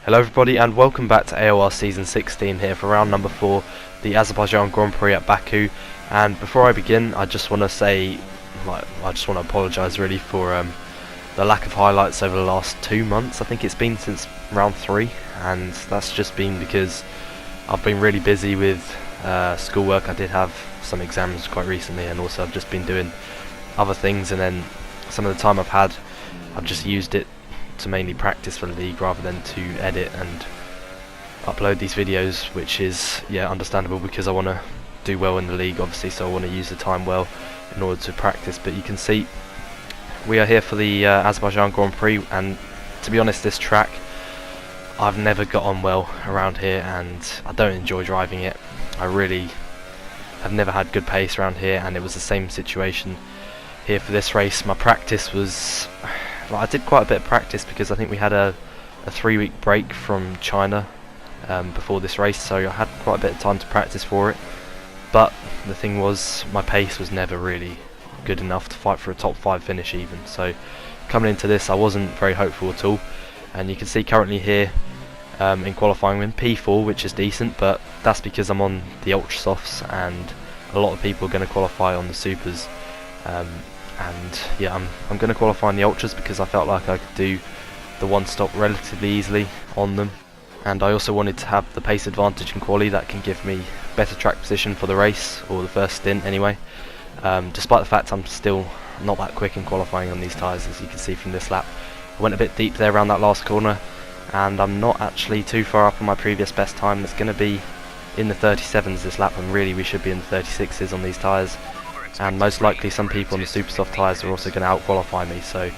Hello everybody and welcome back to AOR Season 16 here for round number 4, the Azerbaijan Grand Prix at Baku. And before I begin, I just want to say, I just want to apologise really for the lack of highlights over the last 2 months. I think it's been since round 3, and that's just been because I've been really busy with schoolwork. I did have some exams quite recently, and also I've just been doing other things, and then some of the time I've had, I've just used it to mainly practice for the league rather than to edit and upload these videos, which is understandable because I want to do well in the league obviously, so I want to use the time well in order to practice. But you can see we are here for the Azerbaijan Grand Prix, and to be honest, this track I've never got on well around here and I don't enjoy driving it. I really have never had good pace around here, and it was the same situation here for this race. My practice was, I did quite a bit of practice because I think we had a 3-week break from China before this race, so I had quite a bit of time to practice for it. But the thing was, my pace was never really good enough to fight for a top 5 finish even. So coming into this, I wasn't very hopeful at all. And you can see currently here in qualifying, I'm in P4, which is decent, but that's because I'm on the ultra softs, and a lot of people are going to qualify on the supers. And yeah, I'm going to qualify in the ultras because I felt like I could do the one stop relatively easily on them, and I also wanted to have the pace advantage in quali that can give me better track position for the race, or the first stint anyway, despite the fact I'm still not that quick in qualifying on these tyres. As you can see from this lap, I went a bit deep there around that last corner, and I'm not actually too far up on my previous best time. It's going to be in the 37s this lap, and really we should be in the 36s on these tyres. And most likely some people on the super soft tyres are also going to out-qualify me. So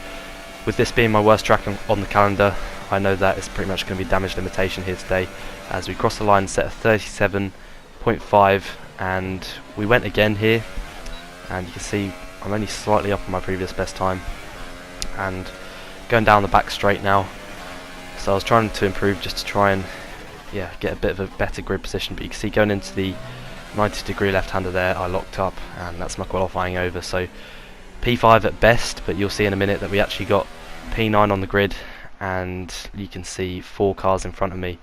with this being my worst track on the calendar, I know that it's pretty much going to be damage limitation here today, as we cross the line set of 37.5, and we went again here, and you can see I'm only slightly up on my previous best time and going down the back straight now. So I was trying to improve just to try and get a bit of a better grid position, but you can see going into the 90-degree left-hander there, I locked up, and that's my qualifying over. So P5 at best, but you'll see in a minute that we actually got P9 on the grid, and you can see 4 cars in front of me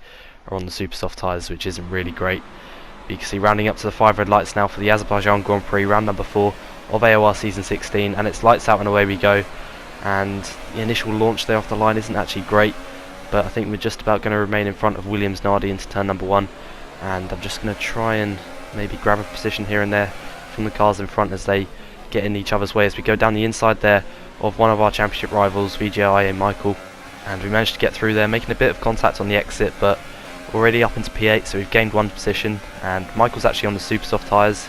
are on the super soft tyres, which isn't really great. But you can see rounding up to the 5 red lights now for the Azerbaijan Grand Prix, round number 4 of AOR Season 16, and it's lights out and away we go. And the initial launch there off the line isn't actually great, but I think we're just about going to remain in front of Williams Nardi into turn number 1, and I'm just going to try and maybe grab a position here and there from the cars in front as they get in each other's way as we go down the inside there of one of our championship rivals, VGI and Michael. And we managed to get through there, making a bit of contact on the exit, but already up into P8, so we've gained 1 position. And Michael's actually on the super soft tyres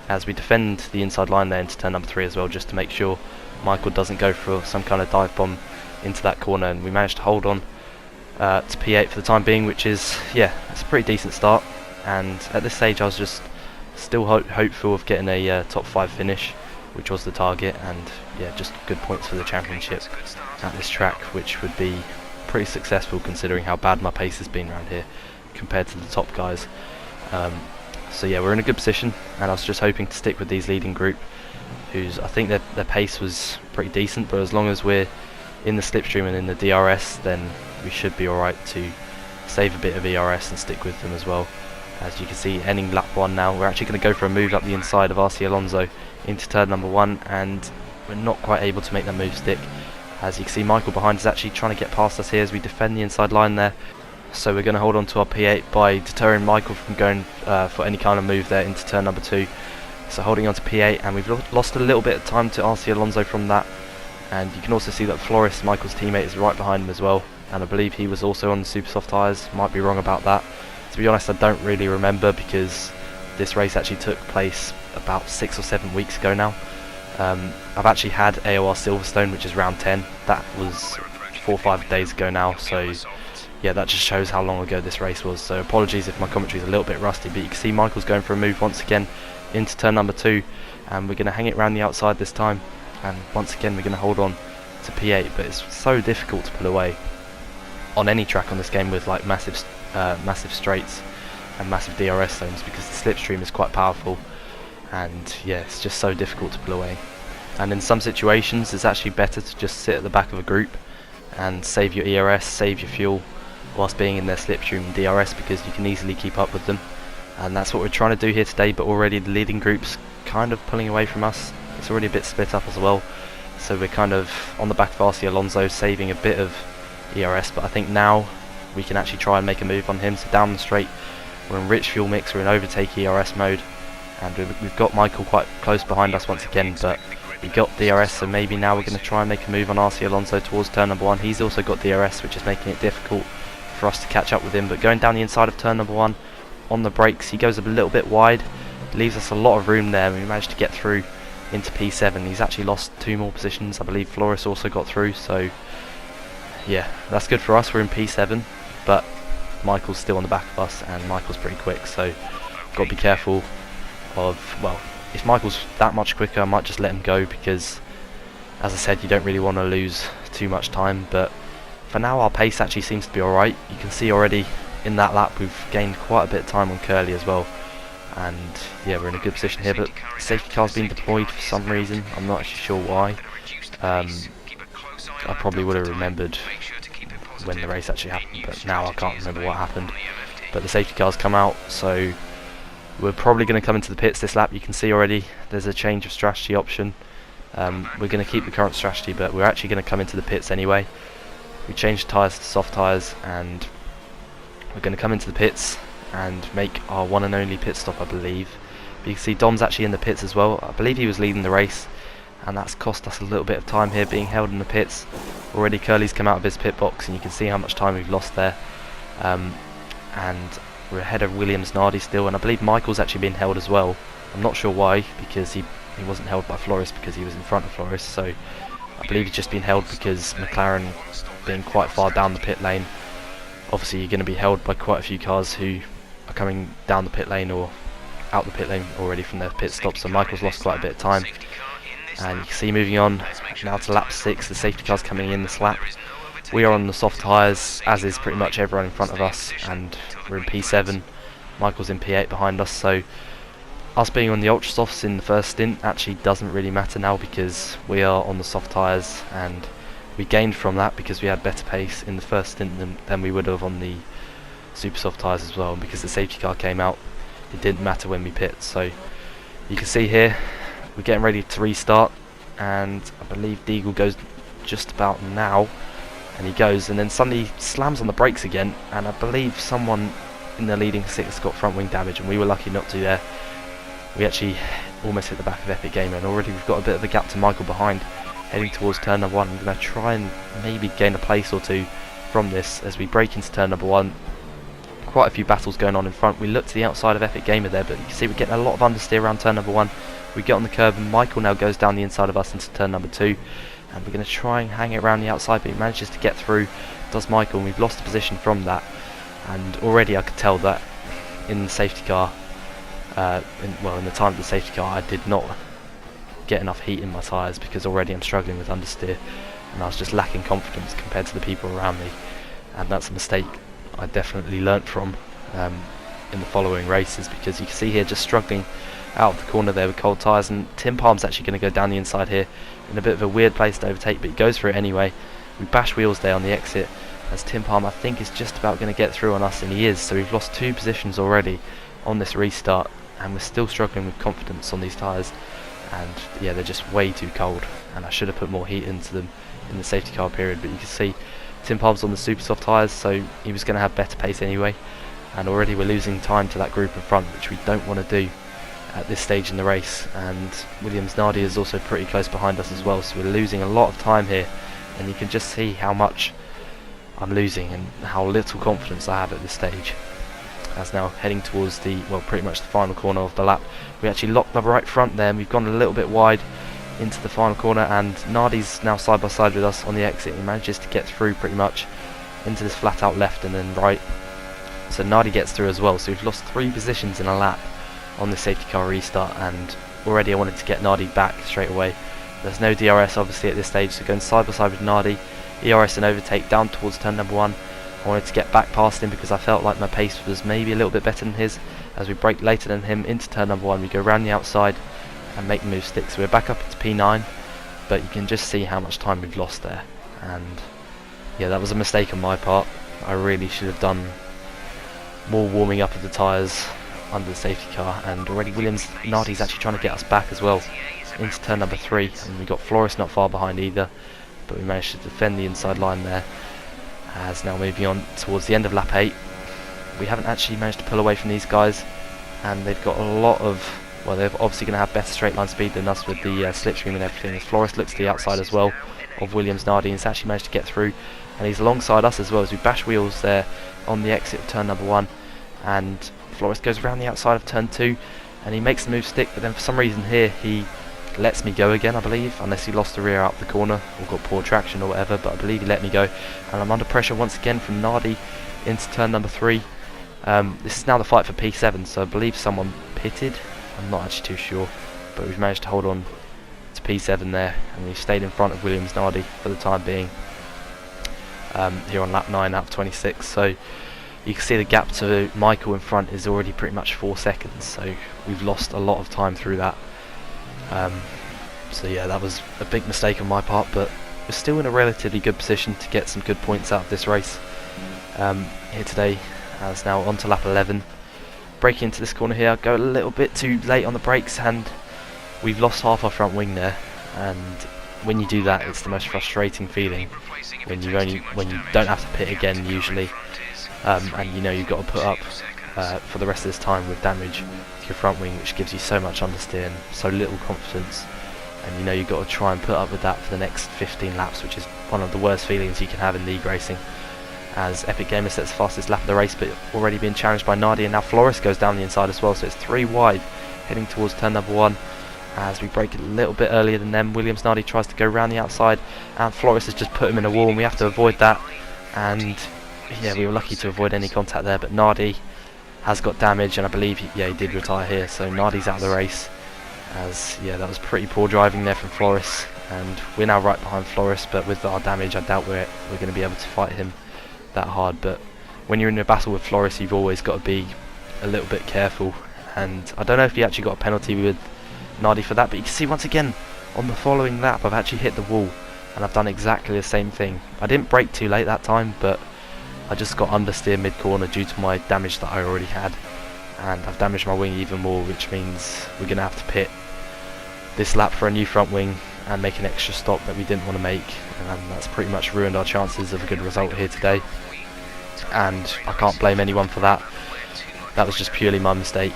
as we defend the inside line there into turn number 3 as well, just to make sure Michael doesn't go for some kind of dive bomb into that corner. And we managed to hold on to P8 for the time being, which is, it's a pretty decent start. And at this stage I was just still hopeful of getting a top 5 finish, which was the target, and just good points for the championship at this track, which would be pretty successful considering how bad my pace has been around here compared to the top guys. So we're in a good position, and I was just hoping to stick with these leading group, whose I think their pace was pretty decent, but as long as we're in the slipstream and in the DRS, then we should be alright to save a bit of ERS and stick with them as well. As you can see, ending lap 1 now, we're actually going to go for a move up the inside of RC Alonso into turn number 1, and we're not quite able to make that move stick. As you can see, Michael behind is actually trying to get past us here as we defend the inside line there. So we're going to hold on to our P8 by deterring Michael from going for any kind of move there into turn number 2. So holding on to P8, and we've lost a little bit of time to RC Alonso from that. And you can also see that Flores, Michael's teammate, is right behind him as well, and I believe he was also on the super soft tyres. Might be wrong about that. To be honest, I don't really remember because this race actually took place about 6 or 7 weeks ago now. I've actually had AOR Silverstone, which is round 10. That was 4 or 5 days ago now, so that just shows how long ago this race was. So apologies if my commentary is a little bit rusty, but you can see Michael's going for a move once again into turn number 2, and we're going to hang it around the outside this time, and once again we're going to hold on to P8. But it's so difficult to pull away on any track on this game with like massive straights and massive DRS zones, because the slipstream is quite powerful, and it's just so difficult to pull away. And in some situations it's actually better to just sit at the back of a group and save your ERS, save your fuel, whilst being in their slipstream and DRS, because you can easily keep up with them, and that's what we're trying to do here today. But already the leading group's kind of pulling away from us. It's already a bit split up as well, so we're kind of on the back of RC Alonso, saving a bit of ERS, but I think now we can actually try and make a move on him. So down the straight, we're in rich fuel mix, we're in overtake ERS mode, and we've got Michael quite close behind us once again, but we got DRS, so maybe now we're going to try and make a move on RC Alonso towards turn number 1. He's also got DRS, which is making it difficult for us to catch up with him. But going down the inside of turn number 1 on the brakes, he goes a little bit wide, leaves us a lot of room there, and we managed to get through into P7. He's actually lost 2 more positions. I believe Flores also got through, so yeah, that's good for us. We're in P7, but Michael's still on the back of us, and Michael's pretty quick, so got to be careful of, well, if Michael's that much quicker, I might just let him go, because as I said, you don't really want to lose too much time. But for now our pace actually seems to be alright. You can see already in that lap we've gained quite a bit of time on Curly as well, and yeah, we're in a good position here. But safety car's been deployed for some reason, I'm not actually sure why. I probably would have remembered when the race actually happened, but now I can't remember what happened. But the safety car's come out, so we're probably going to come into the pits this lap. You can see already there's a change of strategy option. We're going to keep the current strategy, but we're actually going to come into the pits anyway. We changed tyres to soft tyres, and we're going to come into the pits and make our one and only pit stop, I believe. But you can see Dom's actually in the pits as well. I believe he was leading the race, and that's cost us a little bit of time here being held in the pits. Already Curly's come out of his pit box, and you can see how much time we've lost there. And we're ahead of Williams Nardi still, and I believe Michael's actually been held as well. I'm not sure why, because he wasn't held by Flores because he was in front of Flores, so I believe he's just been held because McLaren being quite far down the pit lane. Obviously you're going to be held by quite a few cars who are coming down the pit lane or out the pit lane already from their pit stop, so Michael's lost quite a bit of time. And you can see moving on now to lap 6, the safety car's coming in this lap. We are on the soft tyres, as is pretty much everyone in front of us, and we're in P7. Michael's in P8 behind us, so us being on the ultra softs in the first stint actually doesn't really matter now, because we are on the soft tyres, and we gained from that because we had better pace in the first stint than we would have on the super soft tyres as well. And because the safety car came out, it didn't matter when we pit. So you can see here we're getting ready to restart, and I believe Deagle goes just about now, and he goes, and then suddenly slams on the brakes again, and I believe someone in the leading 6 got front wing damage, and we were lucky not to there. We actually almost hit the back of Epic Gamer, and already we've got a bit of a gap to Michael behind, heading towards turn number 1. I'm going to try and maybe gain a place or two from this as we break into turn number 1. Quite a few battles going on in front. We look to the outside of Epic Gamer there, but you can see we're getting a lot of understeer around turn number 1. We get on the curb, and Michael now goes down the inside of us into turn number 2, and we're going to try and hang it around the outside, but he manages to get through, does Michael, and we've lost the position from that. And already I could tell that in the safety car, in the time of the safety car, I did not get enough heat in my tyres, because already I'm struggling with understeer, and I was just lacking confidence compared to the people around me, and that's a mistake I definitely learnt from in the following races, because you can see here just struggling out of the corner there with cold tyres, and Tim Palm's actually going to go down the inside here in a bit of a weird place to overtake, but he goes for it anyway. We bash wheels there on the exit, as Tim Palm I think is just about going to get through on us, and he is, so we've lost 2 positions already on this restart, and we're still struggling with confidence on these tyres. And yeah, they're just way too cold, and I should have put more heat into them in the safety car period. But you can see Tim Palm's on the super soft tyres, so he was going to have better pace anyway, and already we're losing time to that group in front, which we don't want to do at this stage in the race. And Williams Nardi is also pretty close behind us as well, so we're losing a lot of time here, and you can just see how much I'm losing and how little confidence I have at this stage. As now heading towards the, well, pretty much the final corner of the lap, we actually locked the right front there, and we've gone a little bit wide into the final corner, and Nardi's now side by side with us on the exit. He manages to get through pretty much into this flat out left and then right, so Nardi gets through as well. So we've lost 3 positions in a lap on the safety car restart, and already I wanted to get Nardi back straight away. There's no DRS obviously at this stage, so going side by side with Nardi, ERS and overtake down towards turn number 1. I wanted to get back past him because I felt like my pace was maybe a little bit better than his. As we brake later than him into turn number 1, we go around the outside and make the move stick. So we're back up into P9, but you can just see how much time we've lost there. And yeah, that was a mistake on my part. I really should have done more warming up of the tyres under the safety car, and already Nardi's actually trying to get us back as well into turn number 3, and we got Flores not far behind either, but we managed to defend the inside line there. As now moving on towards the end of lap 8, we haven't actually managed to pull away from these guys, and they've got a lot of, well, they're obviously going to have better straight line speed than us with the slipstream and everything. As Flores looks to the outside as well of Nardi, and he's actually managed to get through, and he's alongside us as well as we bash wheels there on the exit of turn number 1, and Flores goes around the outside of turn 2 and he makes the move stick, but then for some reason here he lets me go again, I believe, unless he lost the rear out the corner or got poor traction or whatever, but I believe he let me go, and I'm under pressure once again from Nardi into turn number 3. This is now the fight for P7, so I believe someone pitted, I'm not actually too sure, but we've managed to hold on to P7 there, and we've stayed in front of Nardi for the time being here on lap 9 out of 26. So you can see the gap to Michael in front is already pretty much 4 seconds, so we've lost a lot of time through that. So yeah, that was a big mistake on my part, but we're still in a relatively good position to get some good points out of this race here today. As now on to lap 11, braking into this corner here, go a little bit too late on the brakes, and we've lost half our front wing there, and when you do that it's the most frustrating feeling when you don't have to pit again usually, and you know you've got to put up for the rest of this time with damage to your front wing, which gives you so much understeer and so little confidence, and you know you've got to try and put up with that for the next 15 laps, which is one of the worst feelings you can have in league racing. As Epic Gamer sets the fastest lap of the race, but already being challenged by Nardi, and now Flores goes down the inside as well, so it's 3 wide heading towards turn number 1. As we brake a little bit earlier than them, Nardi tries to go around the outside, and Flores has just put him in a wall, and we have to avoid that. And yeah, we were lucky to avoid any contact there, but Nardi has got damage, and I believe he did retire here, so Nardi's out of the race. As yeah, that was pretty poor driving there from Flores, and we're now right behind Flores, but with our damage I doubt we're going to be able to fight him that hard. But when you're in a battle with Flores, you've always got to be a little bit careful, and I don't know if he actually got a penalty with Nardi for that, but you can see once again on the following lap I've actually hit the wall, and I've done exactly the same thing. I didn't brake too late that time, but I just got understeer mid-corner due to my damage that I already had, and I've damaged my wing even more, which means we're going to have to pit this lap for a new front wing and make an extra stop that we didn't want to make, and that's pretty much ruined our chances of a good result here today, and I can't blame anyone for that. That was just purely my mistake,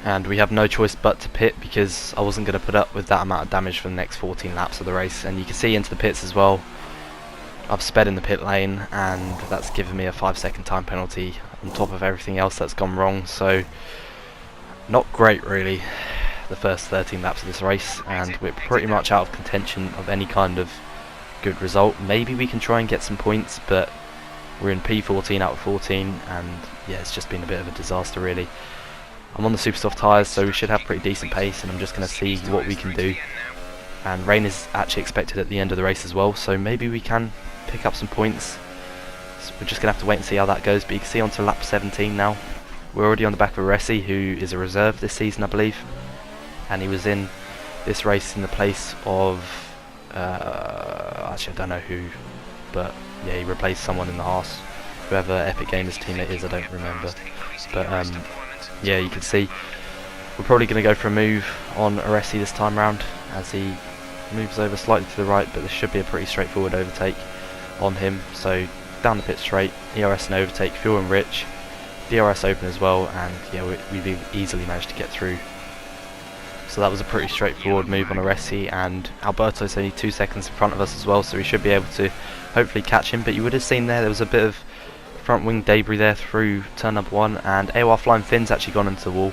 and we have no choice but to pit because I wasn't going to put up with that amount of damage for the next 14 laps of the race. And you can see into the pits as well, I've sped in the pit lane, and that's given me a 5-second time penalty on top of everything else that's gone wrong, so not great really the first 13 laps of this race, and we're pretty much out of contention of any kind of good result. Maybe we can try and get some points, but we're in P14 out of 14, and yeah, it's just been a bit of a disaster really. I'm on the super soft tyres, so we should have pretty decent pace, and I'm just going to see what we can do. And rain is actually expected at the end of the race as well, so maybe we can pick up some points. So we're just going to have to wait and see how that goes, but you can see on to lap 17 now. We're already on the back of Veloce, who is a reserve this season I believe, and he was in this race in the place of actually I don't know who, but yeah, he replaced someone in the Haas, whoever Epic Gamers teammate is, I don't remember, but yeah, you can see we're probably going to go for a move on Veloce this time round as he moves over slightly to the right, but this should be a pretty straightforward overtake on him. So down the pit straight, ERS and overtake, fuel and rich, DRS open as well, and yeah, we've easily managed to get through. So that was a pretty straightforward move on Veloce, and Alberto's only 2 seconds in front of us as well, so we should be able to hopefully catch him. But you would have seen there was a bit of front wing debris there through turn number 1, and AOR Flying Finn's actually gone into the wall,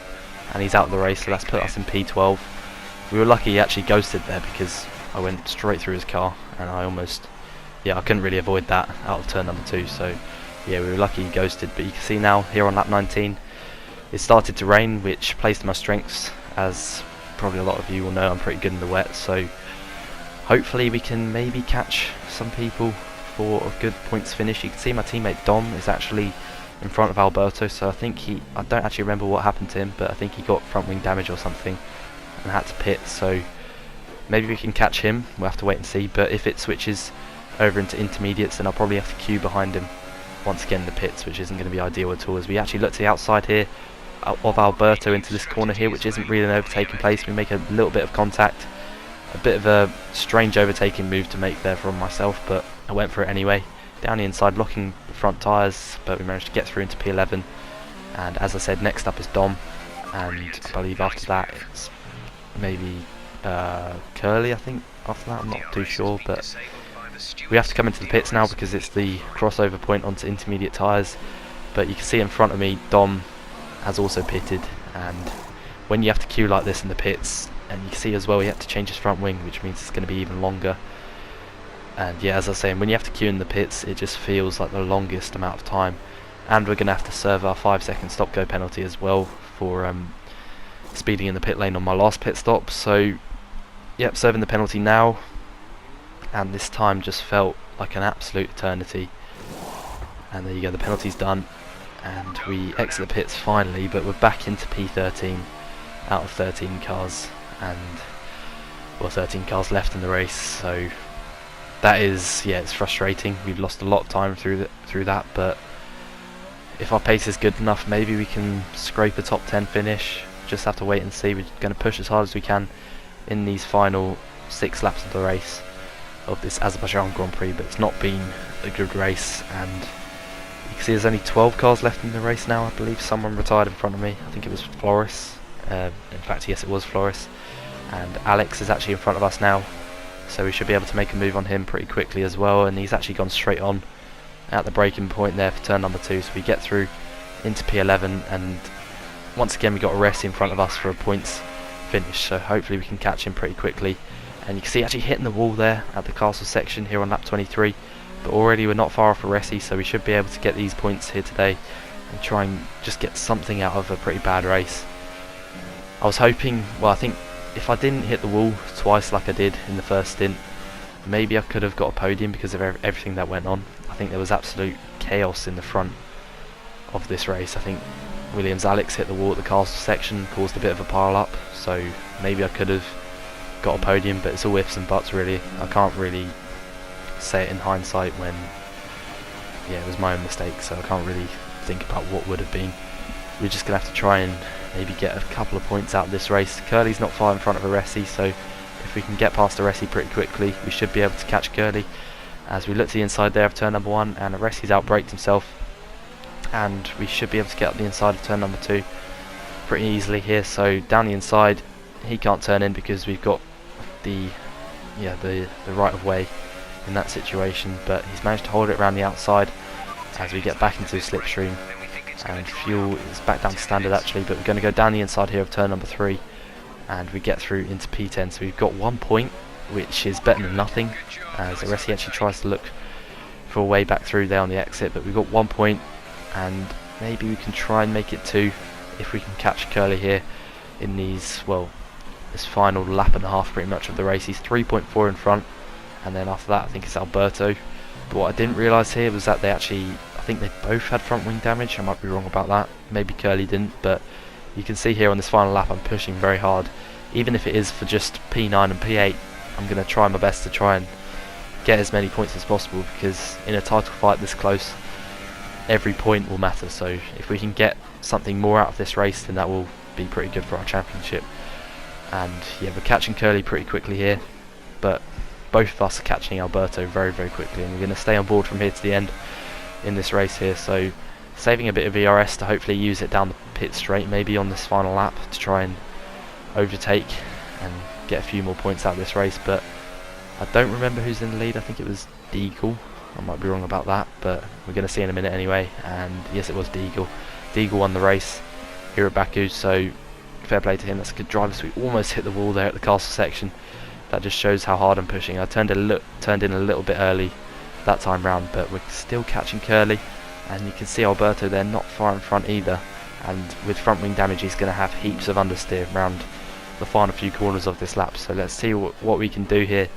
and he's out of the race, so that's put us in P12. We were lucky he actually ghosted there because I went straight through his car, and I couldn't really avoid that out of turn number 2, so yeah, we were lucky he ghosted. But you can see now here on lap 19 it started to rain, which plays to my strengths, as probably a lot of you will know I'm pretty good in the wet, so hopefully we can maybe catch some people for a good points finish. You can see my teammate Dom is actually in front of Alberto, so I don't actually remember what happened to him, but I think he got front wing damage or something and had to pit, so maybe we can catch him. We'll have to wait and see, but if it switches over into intermediates then I'll probably have to queue behind him once again in the pits, which isn't going to be ideal at all, as we actually look to the outside here of Alberto into this corner here, which isn't really an overtaking place. We make a little bit of contact, a bit of a strange overtaking move to make there from myself, but I went for it anyway. Down the inside, locking the front tyres, but we managed to get through into P11. And as I said, next up is Dom, and I believe after that it's maybe Curly, I think, after that, I'm not too sure, but we have to come into the pits now because it's the crossover point onto intermediate tyres. But you can see in front of me, Dom has also pitted, and when you have to queue like this in the pits, and you can see as well he had to change his front wing, which means it's going to be even longer. And yeah, as I was saying, when you have to queue in the pits, it just feels like the longest amount of time. And we're going to have to serve our 5-second stop-go penalty as well for speeding in the pit lane on my last pit stop. So yep, serving the penalty now, and this time just felt like an absolute eternity. And there you go, the penalty's done, and we exit the pits finally, but we're back into P13 out of 13 cars, and well, 13 cars left in the race. So that is, yeah, it's frustrating. We've lost a lot of time through that, but if our pace is good enough, maybe we can scrape a top 10 finish. Just have to wait and see. We're going to push as hard as we can in these final 6 laps of the race of this Azerbaijan Grand Prix, but it's not been a good race, and you can see there's only 12 cars left in the race now. I believe someone retired in front of me. I think it was Floris. In fact, yes, it was Floris, and Alex is actually in front of us now, so we should be able to make a move on him pretty quickly as well. And he's actually gone straight on at the braking point there for turn number 2, so we get through into P11, and once again we got a Resi in front of us for a points finish, so hopefully we can catch him pretty quickly. And you can see actually hitting the wall there at the castle section here on lap 23, but already we're not far off a Resi, so we should be able to get these points here today and try and just get something out of a pretty bad race. I was hoping, well, I think if I didn't hit the wall twice like I did in the first stint, maybe I could have got a podium because of everything that went on. I think there was absolute chaos in the front of this race. I think Williams Alex hit the wall at the castle section, caused a bit of a pile up, so maybe I could have got a podium, but it's all ifs and buts really. I can't really say it in hindsight when, yeah, it was my own mistake, so I can't really think about what would have been. We're just going to have to try and maybe get a couple of points out of this race. Curly's not far in front of a Resi, so if we can get past the Resi pretty quickly, we should be able to catch Curly. As we look to the inside there of turn number 1, and Resi's outbraked himself, and we should be able to get up the inside of turn number 2 pretty easily here. So down the inside, he can't turn in because we've got the right of way in that situation, but he's managed to hold it around the outside as we get back into the slipstream, and fuel is back down to standard actually, but we're going to go down the inside here of turn number 3, and we get through into P10. So we've got 1 point, which is better than nothing, as Resi actually tries to look for a way back through there on the exit, but we've got 1 point, and maybe we can try and make it 2 if we can catch Curly here in these, well, this final lap and a half pretty much of the race. He's 3.4 in front, and then after that I think it's Alberto. But what I didn't realise here was that they actually, I think they both had front wing damage. I might be wrong about that, maybe Curly didn't, but you can see here on this final lap I'm pushing very hard. Even if it is for just P9 and P8, I'm going to try my best to try and get as many points as possible, because in a title fight this close, every point will matter. So if we can get something more out of this race, then that will be pretty good for our championship. And yeah, we're catching Curly pretty quickly here, but both of us are catching Alberto very, very quickly, and we're going to stay on board from here to the end in this race here. So saving a bit of ERS to hopefully use it down the pit straight maybe on this final lap to try and overtake and get a few more points out of this race. But I don't remember who's in the lead. I think it was Deagle. I might be wrong about that, but we're going to see in a minute anyway. And yes, it was Deagle. Deagle won the race here at Baku, so fair play to him. That's a good driver. So we almost hit the wall there at the castle section. That just shows how hard I'm pushing. I turned in a little bit early that time round, but we're still catching Curly, and you can see Alberto there not far in front either, and with front wing damage he's going to have heaps of understeer around the final few corners of this lap. So let's see what we can do here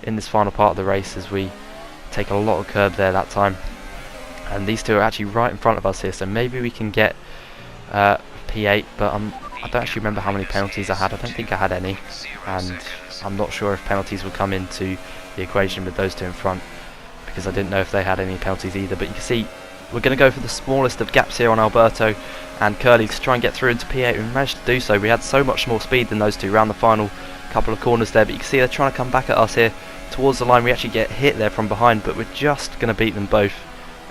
in this final part of the race, as we take a lot of curb there that time, and these two are actually right in front of us here, so maybe we can get P8, but I don't actually remember how many penalties I had. I don't think I had any, and I'm not sure if penalties will come into the equation with those two in front, because I didn't know if they had any penalties either. But you can see we're going to go for the smallest of gaps here on Alberto and Curly to try and get through into P8. We managed to do so. We had so much more speed than those two around the final couple of corners there, but you can see they're trying to come back at us here towards the line. We actually get hit there from behind, but we're just going to beat them both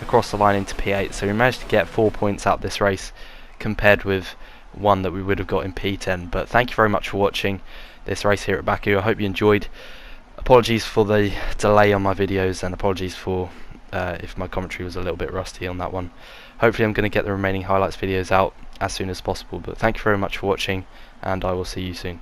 across the line into P8. So we managed to get 4 points out this race compared with one that we would have got in P10. But thank you very much for watching this race here at Baku. I hope you enjoyed. Apologies for the delay on my videos, and apologies for if my commentary was a little bit rusty on that one. Hopefully I'm going to get the remaining highlights videos out as soon as possible, but thank you very much for watching, and I will see you soon.